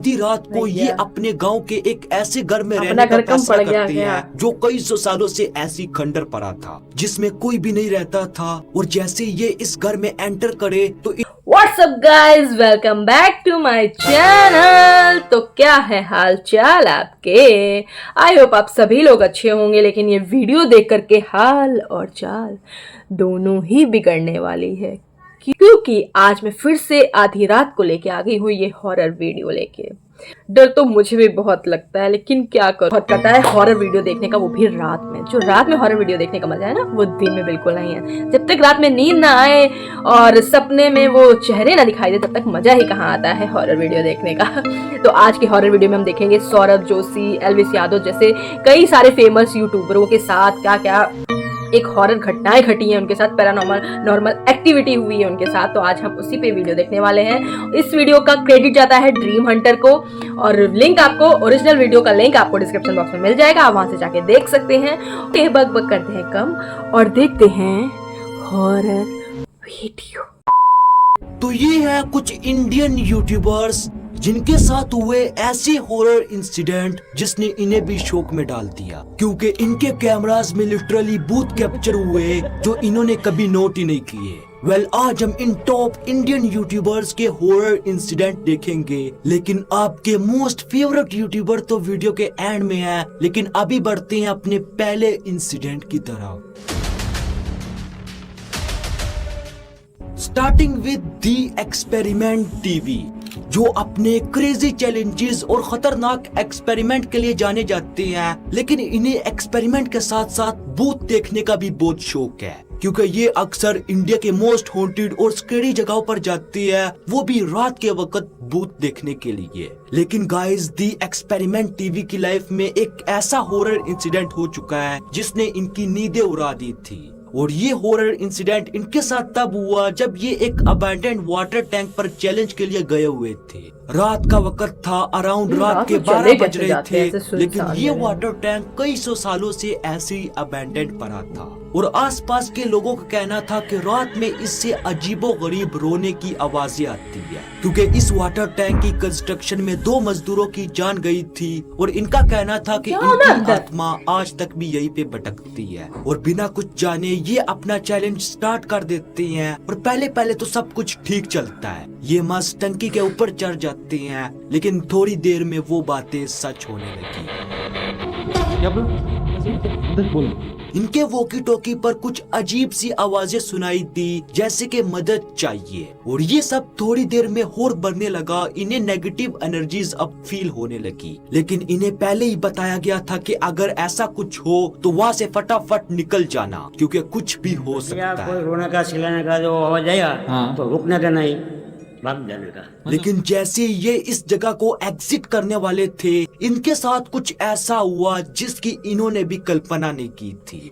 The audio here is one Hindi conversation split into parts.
आधी रात को ये भैया अपने गांव के एक ऐसे घर में अपना रहने का घर कम फैसला पड़ गया करते क्या? हैं जो कई सौ सालों से ऐसी खंडर पड़ा था जिसमें कोई भी नहीं रहता था। और जैसे ये इस घर में एंटर करे तो what's up guys, welcome back to my channel. तो क्या है हाल चाल आपके? आई होप आप सभी लोग अच्छे होंगे, लेकिन ये वीडियो देख करके हाल और चाल दोनों ही बिगड़ने वाली है, क्योंकि आज मैं फिर से आधी रात को लेके आ गई हूँ ये हॉरर वीडियो लेके। डर तो मुझे भी बहुत लगता है, लेकिन क्या करूं, बहुत पता है हॉरर वीडियो देखने का, वो भी रात में। जो रात में हॉरर वीडियो देखने का मजा है ना, वो दिन में बिल्कुल नहीं है। जब तक रात में नींद ना आए और सपने में वो चेहरे ना दिखाई दे, तब तक मजा ही कहाँ आता है हॉरर वीडियो देखने का। तो आज की हॉरर वीडियो में हम देखेंगे सौरभ जोशी, एल्विस यादव जैसे कई सारे फेमस यूट्यूबरों के साथ क्या क्या एक हॉरर घटनाएं घटी हैं उनके साथ, नॉर्मल एक्टिविटी हुई है उनके साथ। तो आज हम उसी पे वीडियो देखने वाले हैं। इस वीडियो का क्रेडिट जाता है ड्रीम हंटर को, और लिंक आपको, ओरिजिनल वीडियो का लिंक आपको डिस्क्रिप्शन बॉक्स में मिल जाएगा, आप वहां से जाके देख सकते हैं। बक बक करते हैं कम और देखते हैं हॉरर वीडियो। तो ये है कुछ इंडियन यूट्यूबर्स जिनके साथ हुए ऐसे हॉरर इंसिडेंट जिसने इन्हें भी शौक में डाल दिया, क्योंकि इनके कैमरास में लिटरली भूत कैप्चर हुए जो इन्होंने कभी नोट ही नहीं किए। आज हम इन टॉप इंडियन यूट्यूबर्स के हॉरर इंसिडेंट देखेंगे, लेकिन आपके मोस्ट फेवरेट यूट्यूबर तो वीडियो के एंड में है। लेकिन अभी बढ़ते हैं अपने पहले इंसिडेंट की तरफ। Starting with the experiment TV, जो अपने क्रेजी चैलेंजेस और खतरनाक एक्सपेरिमेंट के लिए जाने जाते हैं, लेकिन इन्हें एक्सपेरिमेंट के साथ साथ भूत देखने का भी बहुत शौक है, क्योंकि ये अक्सर इंडिया के मोस्ट हॉन्टेड और स्कैरी जगहों पर जाती है, वो भी रात के वक्त भूत देखने के लिए। लेकिन गाइस, दी एक्सपेरिमेंट टीवी की लाइफ में एक ऐसा हॉरर इंसिडेंट हो चुका है जिसने इनकी नींदें उड़ा दी थी। और ये हॉरर इंसिडेंट इनके साथ तब हुआ जब ये एक अबैंडन्ड वाटर टैंक पर चैलेंज के लिए गए हुए थे। रात का वक्त था, अराउंड रात के 12 बज रहे थे, लेकिन ये वाटर टैंक कई सौ सालों से ऐसे ही अबैंडन्ड पड़ा था। और आसपास के लोगों का कहना था कि रात में इससे अजीबोगरीब रोने की आवाजें आती है, क्योंकि इस वाटर टैंक की कंस्ट्रक्शन में 2 मजदूरों की जान गई थी। और इनका कहना था कि इनकी आत्मा आज तक भी यहीं पे भटकती है। और बिना कुछ जाने ये अपना चैलेंज स्टार्ट कर देते हैं। और पहले तो सब कुछ ठीक चलता है, ये मस्त टंकी के ऊपर चढ़ जाते हैं, लेकिन थोड़ी देर में वो बातें सच होने लगी। इनके वॉकी टॉकी पर कुछ अजीब सी आवाजें सुनाई दी, जैसे कि मदद चाहिए। और ये सब थोड़ी देर में और बढ़ने लगा। इन्हें नेगेटिव एनर्जीज अब फील होने लगी, लेकिन इन्हें पहले ही बताया गया था कि अगर ऐसा कुछ हो तो वहाँ से फटाफट निकल जाना, क्योंकि कुछ भी हो सकता है। कोई रोने का चिल्लाने का जो आवाज आएगा तो रुकने का नहीं, भाग जाने का। लेकिन जैसे ये इस जगह को एग्जिट करने वाले थे, इनके साथ कुछ ऐसा हुआ जिसकी इन्होंने भी कल्पना नहीं की थी।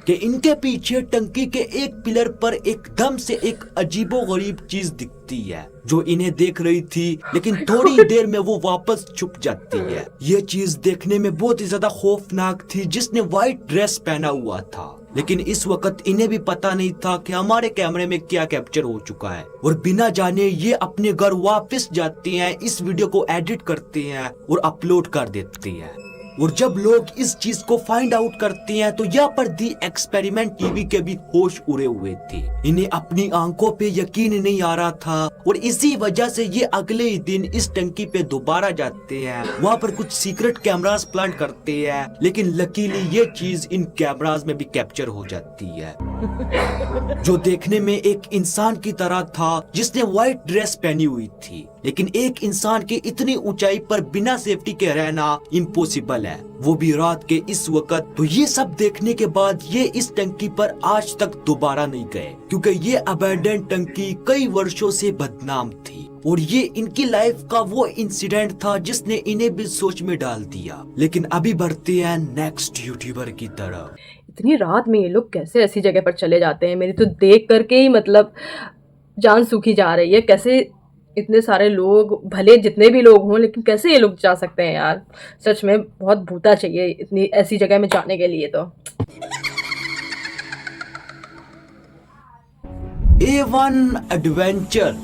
कि इनके पीछे टंकी के एक पिलर पर एकदम से एक अजीबोगरीब चीज दिखती है जो इन्हें देख रही थी, लेकिन थोड़ी देर में वो वापस छुप जाती है। ये चीज देखने में बहुत ही ज्यादा खौफनाक थी, जिसने व्हाइट ड्रेस पहना हुआ था। लेकिन इस वक्त इन्हें भी पता नहीं था कि हमारे कैमरे में क्या कैप्चर हो चुका है। और बिना जाने ये अपने घर वापस जाते हैं, इस वीडियो को एडिट करते हैं और अपलोड कर देते हैं। और जब लोग इस चीज को फाइंड आउट करते हैं तो यहाँ पर दी एक्सपेरिमेंट टीवी के भी होश उड़े हुए थे। इन्हें अपनी आंखों पे यकीन नहीं आ रहा था, और इसी वजह से ये अगले ही दिन इस टंकी पे दोबारा जाते हैं, वहाँ पर कुछ सीक्रेट कैमरास प्लांट करते हैं। लेकिन लकीली ये चीज इन कैमरास में भी कैप्चर हो जाती है, जो देखने में एक इंसान की तरह था जिसने व्हाइट ड्रेस पहनी हुई थी। लेकिन एक इंसान के इतनी ऊंचाई पर बिना सेफ्टी के रहना इम्पॉसिबल है, वो भी रात के इस वक्त। तो ये सब देखने के बाद ये इस टंकी पर आज तक दोबारा नहीं गए, क्योंकि ये अबैंडन्ड टंकी कई वर्षों से बदनाम थी। और ये इनकी लाइफ का वो इंसिडेंट था जिसने इन्हें भी सोच में डाल दिया। लेकिन अभी बढ़ते हैं नेक्स्ट यूट्यूबर की तरफ। इतनी रात में ये लोग कैसे ऐसी जगह पर चले जाते हैं? मेरी तो देख करके ही मतलब जान सूखी जा रही है। कैसे इतने सारे लोग, भले जितने भी लोग हों, लेकिन कैसे ये लोग जा सकते हैं यार? सच में बहुत भूता चाहिए इतनी ऐसी जगह में जाने के लिए। तो A1 एडवेंचर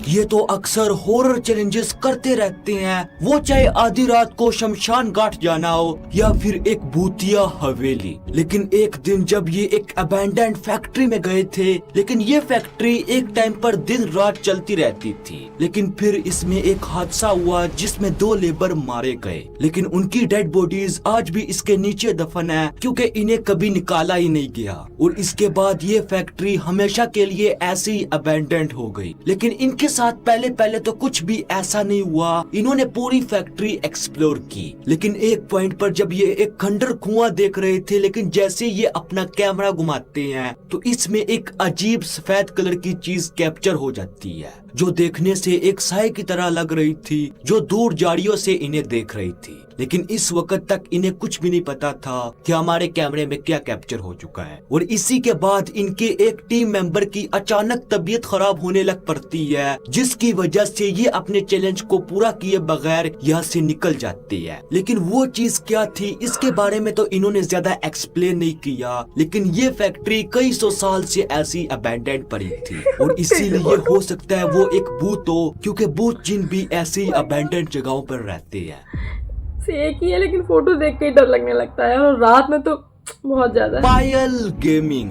ये तो अक्सर हॉरर चैलेंजेस करते रहते हैं, वो चाहे आधी रात को शमशान घाट जाना हो या फिर एक भूतिया हवेली। लेकिन एक दिन जब ये एक अबैंडन्ड फैक्ट्री में गए थे, लेकिन ये फैक्ट्री एक टाइम पर दिन रात चलती रहती थी, लेकिन फिर इसमें एक हादसा हुआ जिसमें 2 लेबर मारे गए। लेकिन उनकी डेड बॉडीज आज भी इसके नीचे दफन है, क्योंकि इन्हें कभी निकाला ही नहीं गया। और इसके बाद ये फैक्ट्री हमेशा के लिए ऐसे ही अबैंडन्ड हो गई। लेकिन इनके साथ पहले तो कुछ भी ऐसा नहीं हुआ, इन्होंने पूरी फैक्ट्री एक्सप्लोर की। लेकिन एक पॉइंट पर जब ये एक खंडर कुआं देख रहे थे, लेकिन जैसे ये अपना कैमरा घुमाते हैं तो इसमें एक अजीब सफेद कलर की चीज कैप्चर हो जाती है, जो देखने से एक साए की तरह लग रही थी, जो दूर झाड़ियों से इन्हें देख रही थी। लेकिन इस वक्त तक इन्हें कुछ भी नहीं पता था कि हमारे कैमरे में क्या कैप्चर हो चुका है। और इसी के बाद इनके एक टीम मेंबर की अचानक तबीयत खराब होने लग पड़ती है, जिसकी वजह से ये अपने चैलेंज को पूरा किए बगैर यहाँ से निकल जाती है। लेकिन वो चीज क्या थी, इसके बारे में तो इन्होंने ज्यादा एक्सप्लेन नहीं किया। लेकिन ये फैक्ट्री कई 100 साल से ऐसी अबैंडन्ड पड़ी थी, और इसीलिए हो सकता है वो एक भूत हो, क्योंकि भूत जिन भी ऐसी अबैंडन्ड जगहों पर रहते हैं। एक ही है, लेकिन फोटो देख के ही डर लगने लगता है, और रात में तो बहुत ज्यादा। पायल गेमिंग।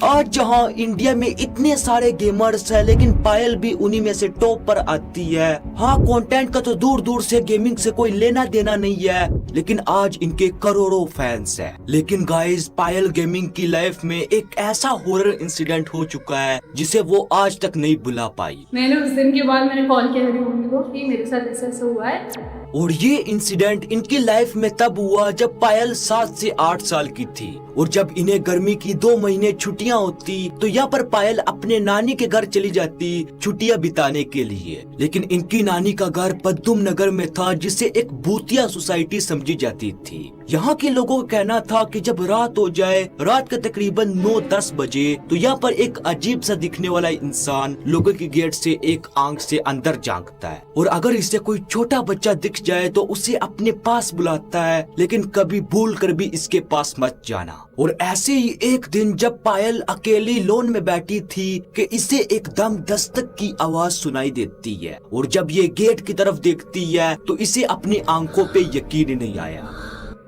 आज जहां इंडिया में इतने सारे गेमर्स हैं, लेकिन पायल भी उन्हीं में से टॉप पर आती है। हाँ, कंटेंट का तो दूर दूर से गेमिंग से कोई लेना देना नहीं है, लेकिन आज इनके करोड़ों फैंस हैं। लेकिन गाइस, पायल गेमिंग की लाइफ में एक ऐसा हॉरर इंसिडेंट हो चुका है जिसे वो आज तक नहीं भुला पाई। मैंने उस दिन के बाद मैंने कॉल किया मेरी मम्मी को कि मेरे साथ ऐसा हुआ है। और ये इंसिडेंट इनकी लाइफ में तब हुआ जब पायल 7 से 8 साल की थी। और जब इन्हें गर्मी की 2 महीने छुट्टियां होती तो यहाँ पर पायल अपने नानी के घर चली जाती छुट्टियां बिताने के लिए। लेकिन इनकी नानी का घर पद्दुम नगर में था, जिसे एक भूतिया सोसाइटी समझी जाती थी। यहाँ के लोगों का कहना था कि जब रात हो जाए, रात के तकरीबन 9-10 बजे, तो यहाँ पर एक अजीब सा दिखने वाला इंसान लोगों की गेट से एक आंख से अंदर झांकता है, और अगर इसे कोई छोटा बच्चा दिख जाए तो उसे अपने पास बुलाता है, लेकिन कभी भूल कर भी इसके पास मत जाना। और ऐसे ही एक दिन जब पायल अकेली लॉन में बैठी थी कि इसे एकदम दस्तक की आवाज सुनाई देती है, और जब ये गेट की तरफ देखती है तो इसे अपनी आंखों पे यकीन नहीं आया,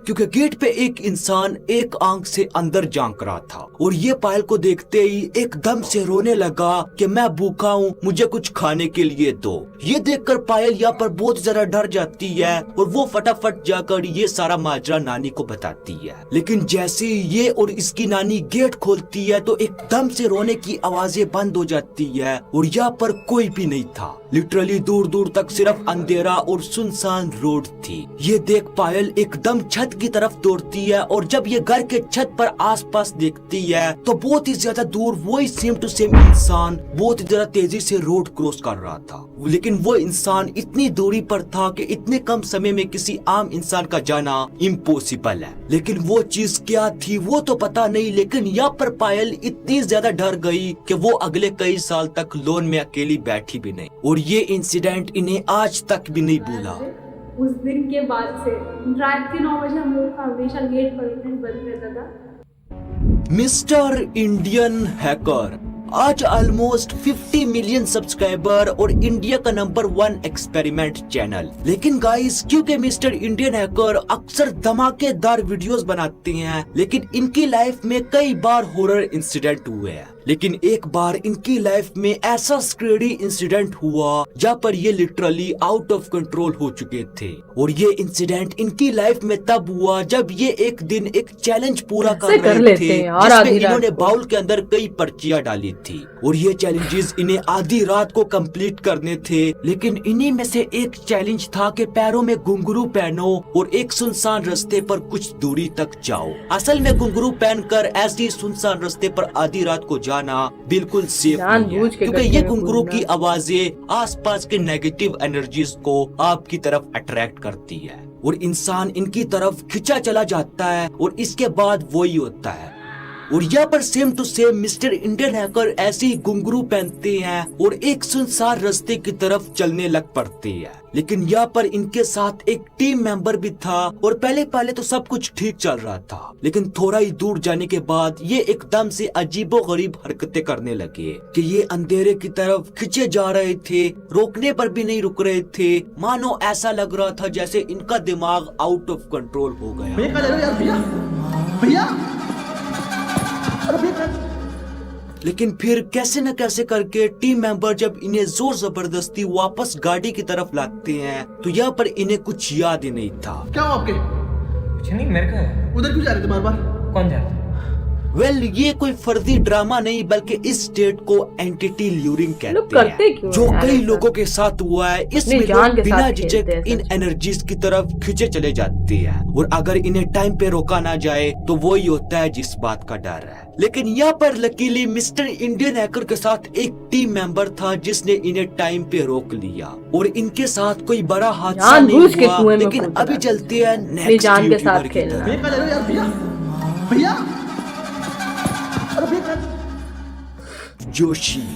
क्योंकि गेट पे एक इंसान एक आंख से अंदर झांक रहा था। और ये पायल को देखते ही एकदम से रोने लगा कि मैं भूखा हूँ, मुझे कुछ खाने के लिए दो। ये देखकर पायल यहाँ पर बहुत ज्यादा डर जाती है, और वो फटाफट जाकर ये सारा माजरा नानी को बताती है। लेकिन जैसे ही ये और इसकी नानी गेट खोलती है तो एकदम से रोने की आवाजें बंद हो जाती है, और यहाँ पर कोई भी नहीं था। लिटरली दूर दूर तक सिर्फ अंधेरा और सुनसान रोड थी। ये देख पायल एकदम छत की तरफ दौड़ती है, और जब ये घर के छत पर आसपास देखती है तो बहुत ही ज्यादा दूर वही सेम टू सेम इंसान बहुत ही ज्यादा तेजी से रोड क्रॉस कर रहा था। लेकिन वो इंसान इतनी दूरी पर था कि इतने कम समय में किसी आम इंसान का जाना इम्पॉसिबल है। लेकिन वो चीज क्या थी वो तो पता नहीं, लेकिन यहाँ पर पायल इतनी ज्यादा डर गई कि वो अगले कई साल तक लॉन में अकेली बैठी भी नहीं, और ये इंसिडेंट इन्हें आज तक भी नहीं भूला। उस दिन के बाद से रात के 9 बजे हम लोग का हमेशा गेट परमानेंट बंद रहता था। मिस्टर इंडियन हैकर आज ऑलमोस्ट 50 मिलियन सब्सक्राइबर और इंडिया का नंबर 1 एक्सपेरिमेंट चैनल। लेकिन गाइस, क्योंकि मिस्टर इंडियन हैकर अक्सर धमाकेदार वीडियोस बनाते हैं, लेकिन इनकी लाइफ में कई बार हॉरर इंसिडेंट हुए हैं। लेकिन एक बार इनकी लाइफ में ऐसा स्क्रेडी इंसिडेंट हुआ जहाँ पर ये लिटरली आउट ऑफ कंट्रोल हो चुके थे। और ये इंसिडेंट इनकी लाइफ में तब हुआ जब ये एक दिन एक चैलेंज पूरा कर रहे थे, जिसमें इन्होंने बाउल के अंदर कई पर्चियां डाली थी, और ये चैलेंजेस इन्हें आधी रात को कंप्लीट करने थे। लेकिन इन्हीं में से एक चैलेंज था कि पैरों में घुंघरू पहनो और एक सुनसान रास्ते पर कुछ दूरी तक जाओ। असल में घुंघरू पहनकर ऐसी सुनसान रास्ते पर आधी रात को जाना बिल्कुल सेफ नहीं है, क्योंकि ये घुंघरू की आवाजें आसपास के नेगेटिव एनर्जीज को आपकी तरफ अट्रैक्ट करती है, और इंसान इनकी तरफ खिंचा चला जाता है, और इसके बाद वही होता है। और यहाँ पर same to same mister Indian hacker ऐसे ही घुंघरू पहनते हैं और एक सुनसान रास्ते की तरफ चलने लग पड़ते हैं। लेकिन यहाँ पर इनके साथ एक टीम मेंबर भी था और पहले पहले तो सब कुछ ठीक चल रहा था, लेकिन थोड़ा ही दूर जाने के बाद ये एकदम से अजीबोगरीब हरकतें करने लगे कि ये अंधेरे की तरफ खींचे जा रहे थे, रोकने पर भी नहीं रुक रहे थे। मानो ऐसा लग रहा था जैसे इनका दिमाग आउट ऑफ कंट्रोल हो गया। लेकिन फिर कैसे न कैसे करके टीम मेंबर जब इन्हें जोर जबरदस्ती वापस गाड़ी की तरफ लाते हैं तो यहाँ पर इन्हें कुछ याद ही नहीं था। क्या हुआ आपके? कुछ नहीं, मेरे का है। उधर क्यों जा रहे थे बार बार? कौन जा रहा है? ये कोई फर्जी ड्रामा नहीं बल्कि इस स्टेट को एंटिटी ल्यूरिंग लोग कहते करते हैं, क्यों जो हैं कई ऐसा? लोगों के साथ हुआ है। इसमें अपनी जान लोग के बिना साथ झिझक खेलते हैं इन सच। एनर्जीज की तरफ खींचे चले जाते हैं और अगर इन्हें टाइम पे रोका ना जाए तो वो ही होता है जिस बात का डर है। लेकिन यहाँ पर लकीली मिस्टर इंडियन हैकर के साथ एक टीम मेंबर था जिसने इन्हें टाइम पे रोक लिया और इनके साथ कोई बड़ा हादसा नहीं जानबूझ के हुआ। कुएं में लेकिन कूद अभी रहा है। चलते हैं अपनी नेक्स्ट जान के साथ यूट्यूबर की खेलना। तरफ। भैया कहाँ जा रहे हो यार? भैया भैया अरे भैया जोशी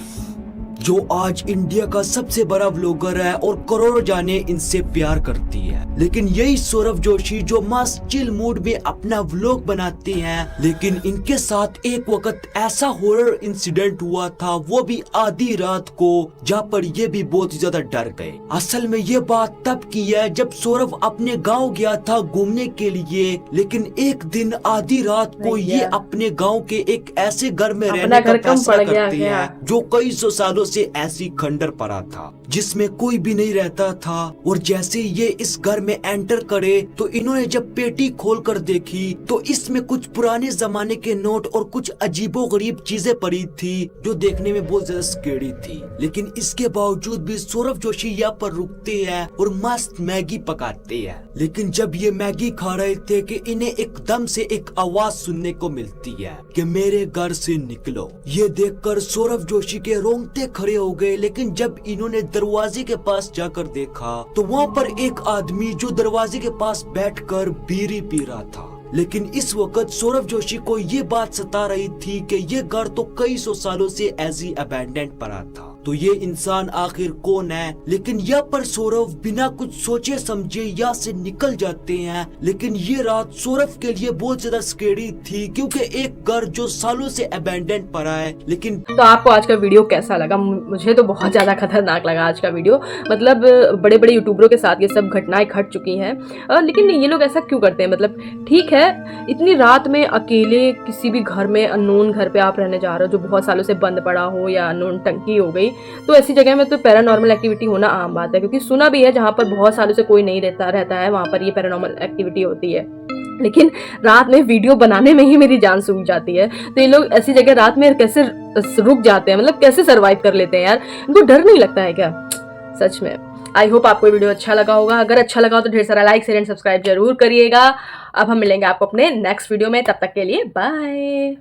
जो आज इंडिया का सबसे बड़ा व्लॉगर है और करोड़ों जाने इनसे प्यार करती है। लेकिन यही सौरभ जोशी जो मस्त चिल मूड में अपना व्लॉग बनाते हैं, लेकिन इनके साथ एक वक्त ऐसा हॉरर इंसिडेंट हुआ था, वो भी आधी रात को, जहाँ पर ये भी बहुत ज्यादा डर गए। असल में ये बात तब की है जब सौरभ अपने गांव गया था घूमने के लिए, लेकिन एक दिन आधी रात को ये अपने गांव के एक ऐसे घर में अपना रहने का घर कम फैसला पड़ गया करते क्या? हैं जो कई सौ सालों से ऐसी खंडर पड़ा था जिसमें कोई भी नहीं रहता था। और जैसे ये इस घर में एंटर करे तो इन्होंने जब पेटी खोलकर देखी तो इसमें कुछ पुराने जमाने के नोट और कुछ अजीबोगरीब चीजें पड़ी थी जो देखने में बहुत ज्यादा स्केरी थी। लेकिन इसके बावजूद भी सौरभ जोशी यहाँ पर रुकते हैं और मस्त मैगी पकाते हैं। लेकिन जब ये मैगी खा रहे थे कि इन्हें एकदम से एक आवाज सुनने को मिलती है कि मेरे घर से निकलो। ये देखकर सौरभ जोशी के रोंगटे खड़े हो गए। लेकिन जब इन्होंने दरवाजे के पास जाकर देखा तो वहाँ पर एक आदमी जो दरवाजे के पास बैठकर बीड़ी पी रहा था। लेकिन इस वक्त सौरभ जोशी को ये बात सता रही थी कि ये घर तो कई सौ सालों से ऐसी अबैंडन पड़ा था, तो ये इंसान आखिर कौन है। लेकिन यहाँ पर सौरभ बिना कुछ सोचे समझे यहाँ से निकल जाते हैं। लेकिन ये रात सौरभ के लिए बहुत ज्यादा स्केरी थी क्योंकि एक घर जो सालों से अबैंडन पड़ा है। लेकिन तो आपको आज का वीडियो कैसा लगा? मुझे तो बहुत ज़्यादा खतरनाक लगा आज का वीडियो। मतलब बड़े बड़े यूट्यूबरों के साथ ये सब घटनाएं घट चुकी हैं, लेकिन ये लोग ऐसा क्यों करते हैं? मतलब ठीक है, इतनी रात में अकेले किसी भी घर में, अननोन घर पे आप रहने जा रहे हो जो बहुत सालों से बंद पड़ा हो या अननोन टंकी हो गई, तो ऐसी जगह में तो पैरानॉर्मल एक्टिविटी होना आम बात है। क्योंकि सुना भी है जहाँ पर बहुत सालों से कोई नहीं रहता है वहाँ पर ये पैरानॉर्मल एक्टिविटी होती है। लेकिन रात में वीडियो बनाने में ही मेरी जान सूझ जाती है। तो ये लोग ऐसी जगह रात में कैसे रुक जाते हैं? मतलब कैसे सरवाइव कर लेते हैं यार? इनको डर नहीं लगता है क्या सच में? आई होप आपको वीडियो अच्छा लगा होगा। अगर अच्छा लगा हो तो ढेर सारा लाइक शेयर एंड सब्सक्राइब जरूर करिएगा। अब हम मिलेंगे आपको अपने नेक्स्ट वीडियो में, तब तक के लिए बाय।